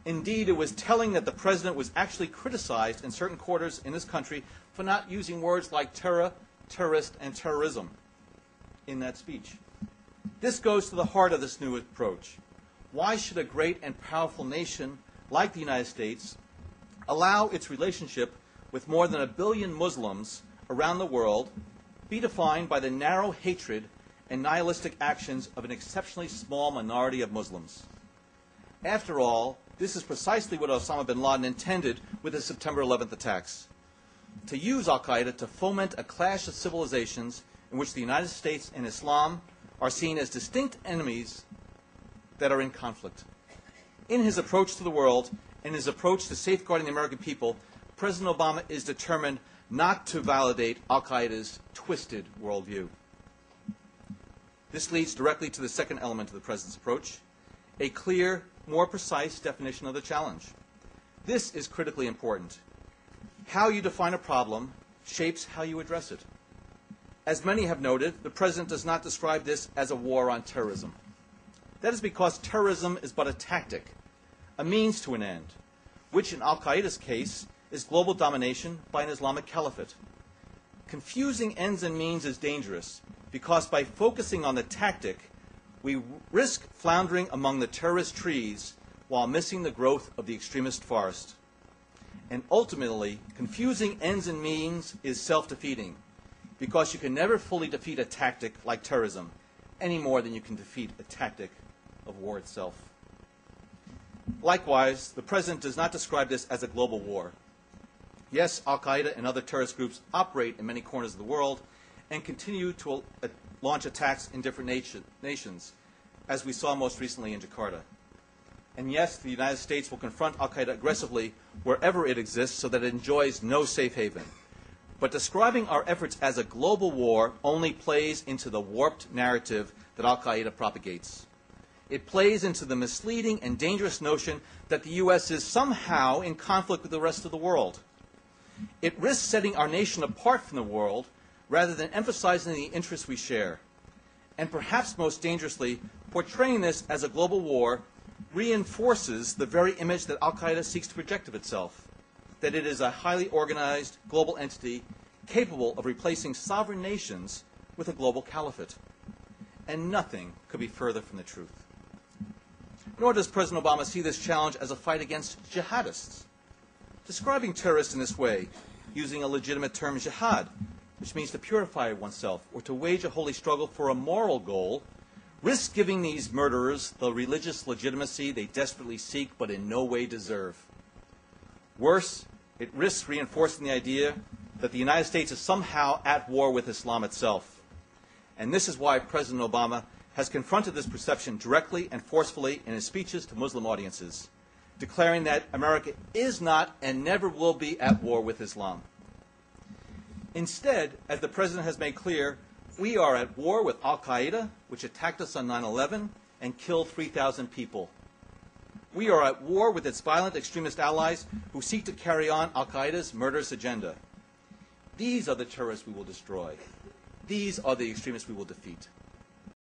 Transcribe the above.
Indeed, it was telling that the president was actually criticized in certain quarters in this country for not using words like terror, terrorist, and terrorism in that speech. This goes to the heart of this new approach. Why should a great and powerful nation like the United States allow its relationship with more than 1 billion Muslims around the world be defined by the narrow hatred and nihilistic actions of an exceptionally small minority of Muslims? After all, this is precisely what Osama bin Laden intended with the September 11th attacks: to use al-Qaeda to foment a clash of civilizations in which the United States and Islam are seen as distinct enemies that are in conflict. In his approach to the world and his approach to safeguarding the American people, President Obama is determined not to validate al-Qaeda's twisted worldview. This leads directly to the second element of the President's approach: a clear, more precise definition of the challenge. This is critically important. How you define a problem shapes how you address it. As many have noted, the President does not describe this as a war on terrorism. That is because terrorism is but a tactic, a means to an end, which in al-Qaeda's case is global domination by an Islamic caliphate. Confusing ends and means is dangerous because by focusing on the tactic, we risk floundering among the terrorist trees while missing the growth of the extremist forest. And ultimately, confusing ends and means is self-defeating because you can never fully defeat a tactic like terrorism any more than you can defeat a tactic of war itself. Likewise, the President does not describe this as a global war. Yes, al-Qaeda and other terrorist groups operate in many corners of the world and continue to launch attacks in different nations, as we saw most recently in Jakarta. And yes, the United States will confront al-Qaeda aggressively wherever it exists so that it enjoys no safe haven. But describing our efforts as a global war only plays into the warped narrative that al-Qaeda propagates. It plays into the misleading and dangerous notion that the U.S. is somehow in conflict with the rest of the world. It risks setting our nation apart from the world rather than emphasizing the interests we share. And perhaps most dangerously, portraying this as a global war reinforces the very image that al-Qaeda seeks to project of itself, that it is a highly organized global entity capable of replacing sovereign nations with a global caliphate. And nothing could be further from the truth. Nor does President Obama see this challenge as a fight against jihadists. Describing terrorists in this way, using a legitimate term jihad, which means to purify oneself or to wage a holy struggle for a moral goal, risks giving these murderers the religious legitimacy they desperately seek but in no way deserve. Worse, it risks reinforcing the idea that the United States is somehow at war with Islam itself. And this is why President Obama has confronted this perception directly and forcefully in his speeches to Muslim audiences, declaring that America is not and never will be at war with Islam. Instead, as the President has made clear, we are at war with al-Qaeda, which attacked us on 9/11 and killed 3,000 people. We are at war with its violent extremist allies who seek to carry on al-Qaeda's murderous agenda. These are the terrorists we will destroy. These are the extremists we will defeat.